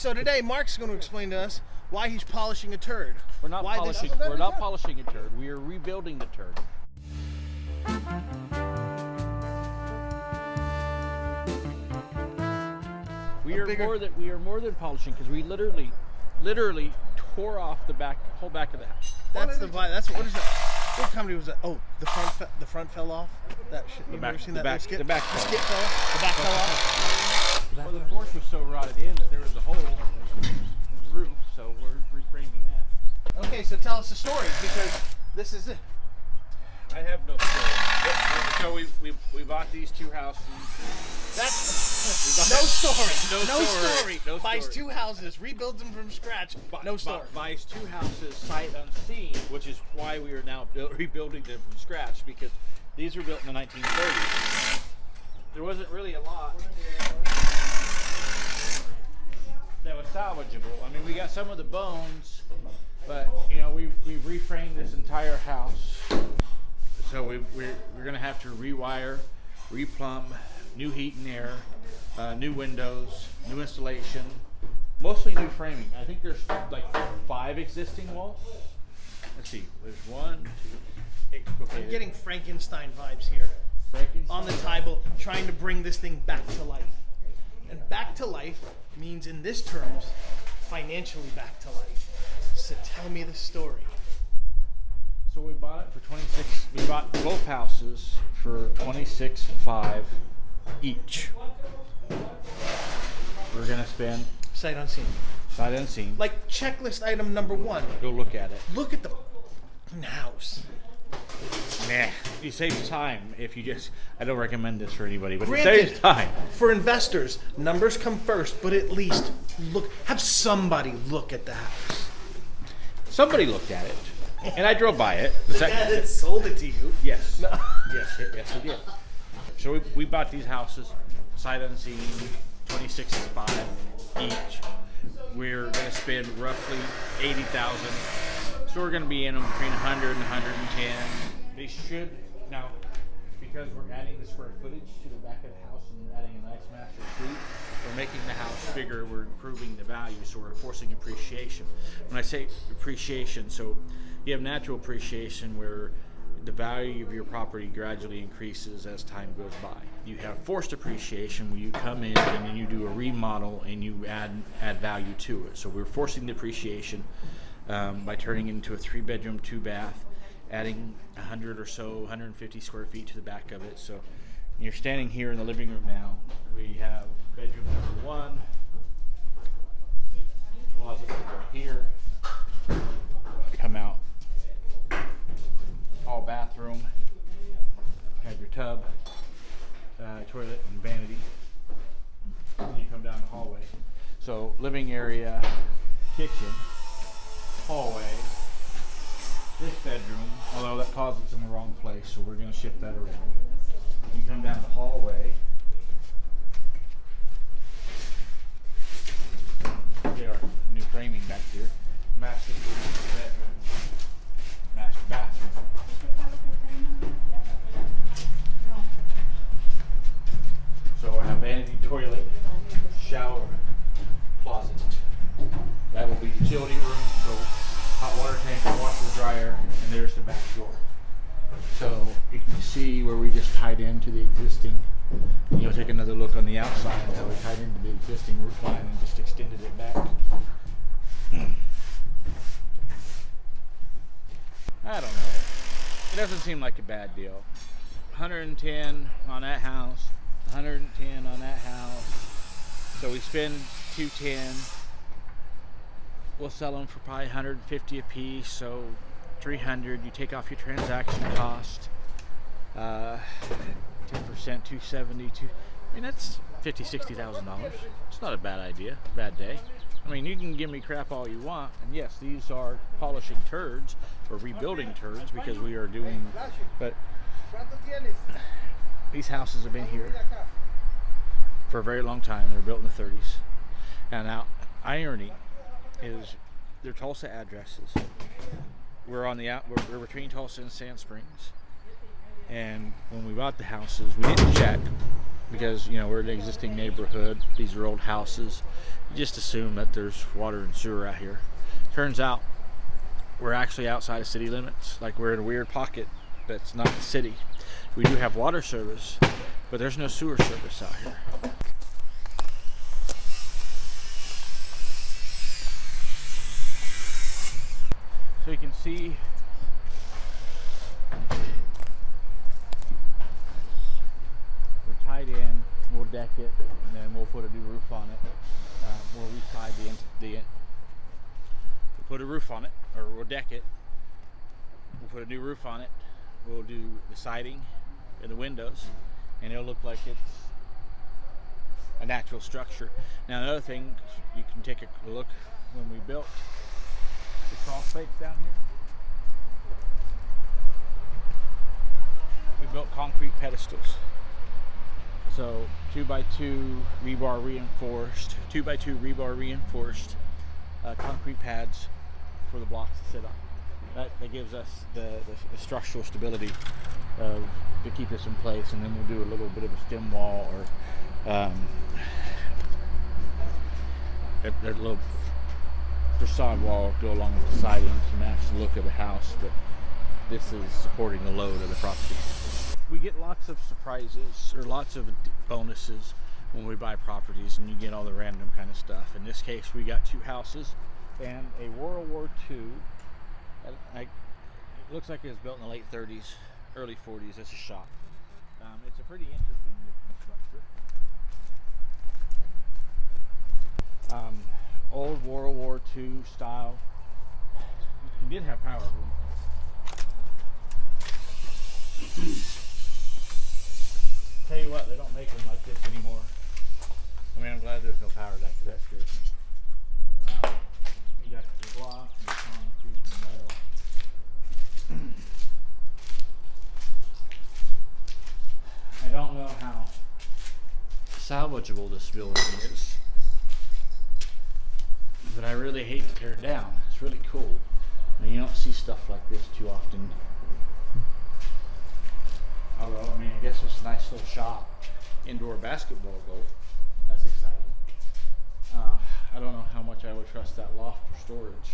So today, Mark's going to explain to us why he's polishing a turd. We're not Why polishing. this- We're not polishing a turd. We are rebuilding the turd. We are more than polishing because we literally tore off the whole back of the house. That's the what is that? What company was that? Oh, the front fell off. That shit. You've never seen that? The back skit? fell The off. skit fell off. The back fell off. Well, the porch was so rotted in that there was a hole in the roof, so we're reframing that. Okay, so tell us the story because this is it. I have no story. So we bought these two houses. That's no story. No story. No Buys story. two houses, rebuilds them from scratch. No story. Buys two houses sight unseen, which is why we are now rebuilding them from scratch, because these were built in the 1930s. There wasn't really a lot that was salvageable. I mean, we got some of the bones, but you know, we reframed this entire house. So we're going to have to rewire, replumb, new heat and air, new windows, new installation, mostly new framing. I think there's like 5 existing walls. Let's see, there's 1, 2, 8. Okay, I'm getting Frankenstein vibes here. Frankenstein On the table, trying to bring this thing back to life. And back to life means, in this terms, financially back to life. So tell me the story. So we bought it for 26. We bought both houses for 26.5 each. We're gonna spend Sight unseen. sight unseen. Like checklist item number 1. Go look at it. Look at the house. Nah, you save time if you just. I don't recommend this for anybody, but Granted, it saves time. For investors, numbers come first, but at least have somebody look at the house. Somebody looked at it, and I drove by it. The guy that sold it to you. Yes. No. Yes, we did. So we bought these houses, sight unseen, 26.5 each. We're going to spend roughly $80,000. So we're going to be in them between 100 and 110. They should, now, because we're adding the square footage to the back of the house and adding a nice master suite, we're making the house bigger, we're improving the value, so we're forcing appreciation. When I say appreciation, so you have natural appreciation where the value of your property gradually increases as time goes by. You have forced appreciation where you come in and then you do a remodel and you add value to it. So we're forcing the appreciation by turning it into a 3-bedroom, 2-bath, adding 100 or so, 150 square feet to the back of it. So you're standing here in the living room now. We have bedroom number 1, closet number here, come out, all bathroom, have your tub, toilet and vanity, and you come down the hallway. So living area, kitchen, hallway, this bedroom, although that closet's in the wrong place, so we're going to shift that around. You come down the hallway. Get our new framing back here. Master bedroom, master bathroom. So I have vanity, toilet, shower, closet. That will be utility room, so hot water tank, washer, dryer, and there's the back door. So you can see where we just tied into the existing. You'll take another look on the outside how we tied into the existing roof line and just extended it back. I don't know. It doesn't seem like a bad deal. 110 on that house, 110 on that house. So we spend 210. We'll sell them for probably 150 a piece, so 300. You take off your transaction cost, 10%, 270. I mean, that's $50,000, $60,000. It's not a bad idea, bad day. I mean, you can give me crap all you want, and yes, these are polishing turds or rebuilding turds because we are doing. But these houses have been here for a very long time. They were built in the 30s, and now irony is they're Tulsa addresses. We're between Tulsa and Sand Springs, and when we bought the houses, we didn't check. because we're in an existing neighborhood. These are old houses. You just assume that there's water and sewer out here. Turns out we're actually outside of city limits. Like, we're in a weird pocket that's not the city. We do have water service, but there's no sewer service out here. So you can see we're tied in. We'll deck it, and then we'll put a new roof on it. We'll re-side we'll put a roof on it, or we'll deck it. We'll put a new roof on it. We'll do the siding and the windows, and it'll look like it's a natural structure. Now, another thing, you can take a look when we built the crawl space down here. We built concrete pedestals. So 2x2 rebar reinforced concrete pads for the blocks to sit on. That gives us the structural stability to keep this in place, and then we'll do a little bit of a stem wall or a little facade wall go along with the siding to match the look of the house, but this is supporting the load of the property. We get lots of surprises or lots of bonuses when we buy properties, and you get all the random kind of stuff. In this case, we got 2 houses and a World War II. It looks like it was built in the late 30s, early 40s. It's a shop. It's a pretty interesting structure. Old World War II style. You did have power room. Tell you what, they don't make them like this anymore. I mean, I'm glad there's no power back to that station. You got your block, your concrete, and metal. I don't know how salvageable this building is, but I really hate to tear it down. It's really cool. I mean, you don't see stuff like this too often. Although, I mean, I guess it's a nice little shop. Indoor basketball goal. That's exciting. I don't know how much I would trust that loft for storage.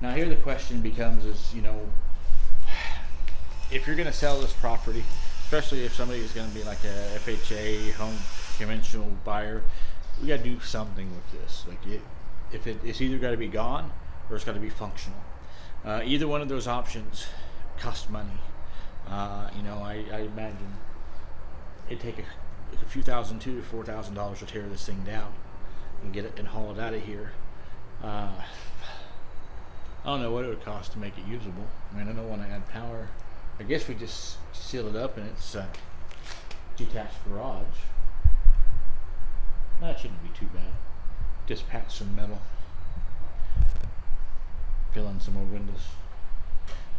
Now, here the question becomes is, if you're going to sell this property, especially if somebody is going to be like a FHA home conventional buyer, we got to do something with this. Like, it's either got to be gone or it's got to be functional. Either one of those options cost money. I imagine it'd take a few thousand, $2,000 to $4,000 to tear this thing down and get it and haul it out of here. I don't know what it would cost to make it usable. I mean, I don't want to add power. I guess we just seal it up and it's a detached garage. That shouldn't be too bad. Just patch some metal, fill in some more windows.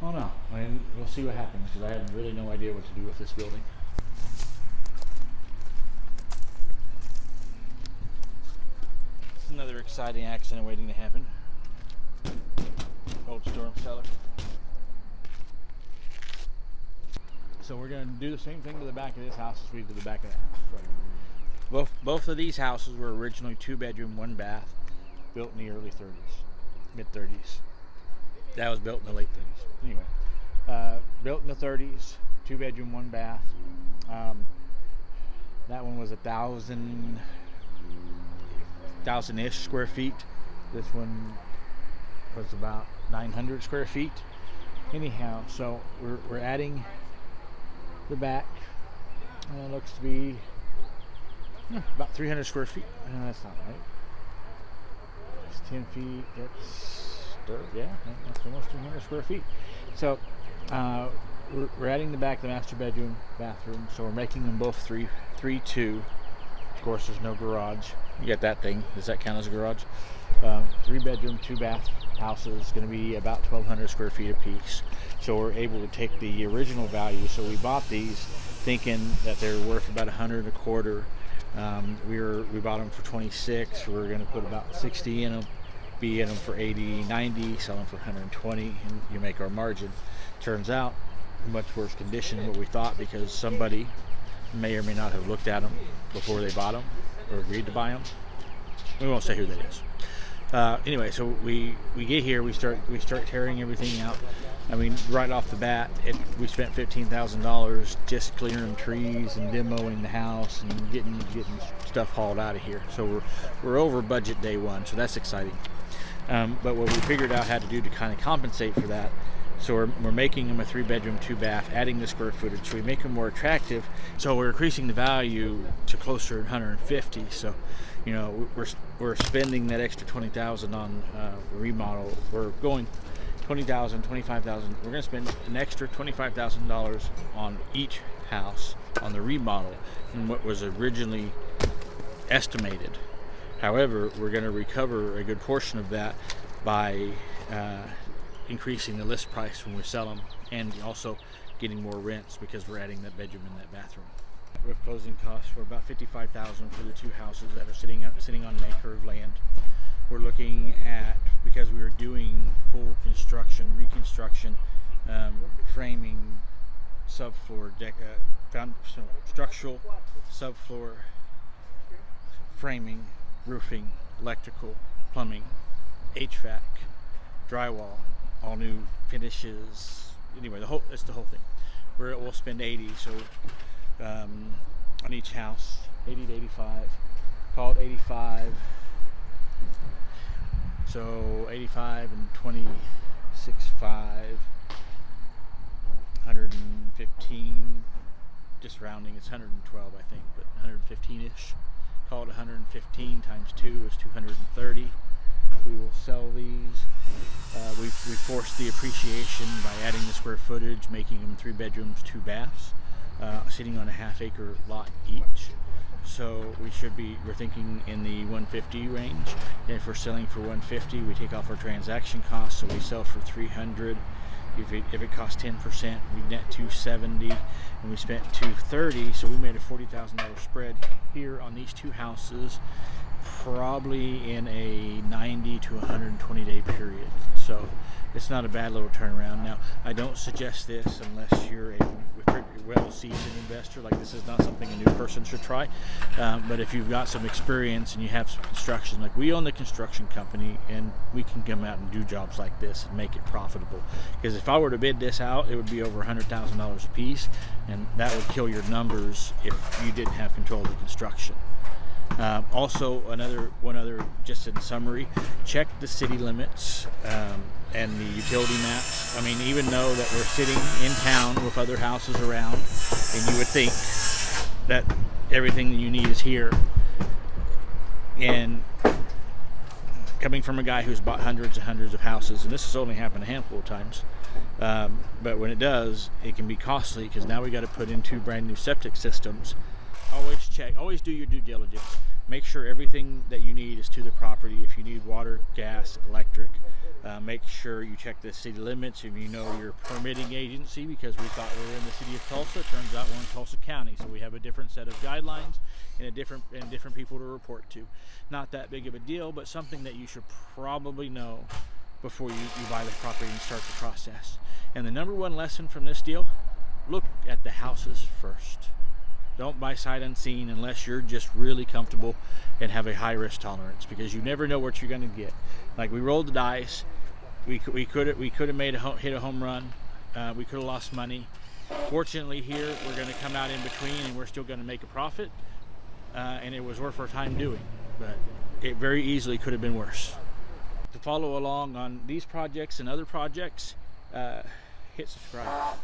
Oh no, I mean, we'll see what happens, because I have really no idea what to do with this building. It's another exciting accident waiting to happen. Old storm cellar. So we're going to do the same thing to the back of this house as we did to the back of that house. Right? Both of these houses were originally 2-bedroom, 1 bath, built in the early 30s, mid 30s. That was built in the late 30s. Anyway, built in the 30s, 2-bedroom, 1 bath. That one was 1,000-ish square feet. This one was about 900 square feet. Anyhow, so we're adding the back. It looks to be about 300 square feet. That's not right. It's 10 feet. That's almost 200 square feet. So we're adding the back, the master bedroom, bathroom. So we're making them both 3-2. Of course, there's no garage. You got that thing. Does that count as a garage? 3-bedroom, 2-bath house is going to be about 1,200 square feet apiece. So we're able to take the original value. So we bought these thinking that they're worth about 100 a quarter. We bought them for 26. We're going to put about 60 in them. Be in them for 80, 90, sell them for 120, and you make our margin. Turns out, much worse condition than what we thought, because somebody may or may not have looked at them before they bought them or agreed to buy them. We won't say who that is. Anyway, so we get here, we start tearing everything out. I mean, right off the bat, we spent $15,000 just clearing trees and demoing the house and getting stuff hauled out of here. So we're over budget day one, so that's exciting. But what we figured out how to do to kind of compensate for that, so we're making them a 3-bedroom, 2-bath, adding the square footage, so we make them more attractive. So we're increasing the value to closer to 150. So, you know, we're spending that extra $20,000 on remodel. We're going $20,000, $25,000. We're going to spend an extra $25,000 on each house on the remodel than what was originally estimated. However, we're going to recover a good portion of that by increasing the list price when we sell them, and also getting more rents because we're adding that bedroom and that bathroom. We have closing costs for about $55,000 for the 2 houses that are sitting on an acre of land. We're looking at, because we were doing full reconstruction, framing, subfloor, structural, subfloor, framing, roofing, electrical, plumbing, HVAC, drywall, all new finishes. Anyway, it's the whole thing. We'll spend 80, so on each house, 80 to 85. Call it 85. So 85 and 26.5, 115. Just rounding, it's 112, I think, but 115-ish. Call it 115 times 2 is 230. We will sell these. We forced the appreciation by adding the square footage, making them 3 bedrooms, 2 baths, sitting on a half-acre lot each. So we're thinking in the 150 range. And if we're selling for 150, we take off our transaction costs, so we sell for 300. If it costs 10%, we net 270, and we spent 230. So we made a $40,000 spread here on these 2 houses, probably in a 90 to 120 day period. So it's not a bad little turnaround. Now, I don't suggest this unless you're a well-seasoned investor. Like, this is not something a new person should try. But if you've got some experience and you have some construction, like we own the construction company, and we can come out and do jobs like this and make it profitable. Because if I were to bid this out, it would be over $100,000 a piece, and that would kill your numbers if you didn't have control of the construction. Also, one other, just in summary, check the city limits and the utility maps. I mean, even though that we're sitting in town with other houses around, and you would think that everything that you need is here, and coming from a guy who's bought hundreds and hundreds of houses, and this has only happened a handful of times, but when it does, it can be costly, because now we got to put in 2 brand new septic systems. Always check, always do your due diligence. Make sure everything that you need is to the property. If you need water, gas, electric, make sure you check the city limits. If you know your permitting agency, because we thought we were in the city of Tulsa, turns out we're in Tulsa County, so we have a different set of guidelines and different people to report to. Not that big of a deal, but something that you should probably know before you buy the property and start the process. And the number one lesson from this deal, look at the houses first. Don't buy sight unseen unless you're just really comfortable and have a high risk tolerance, because you never know what you're going to get. Like, we rolled the dice. We could have hit a home run. We could have lost money. Fortunately, here we're going to come out in between, and we're still going to make a profit. And it was worth our time doing, but it very easily could have been worse. To follow along on these projects and other projects, hit subscribe.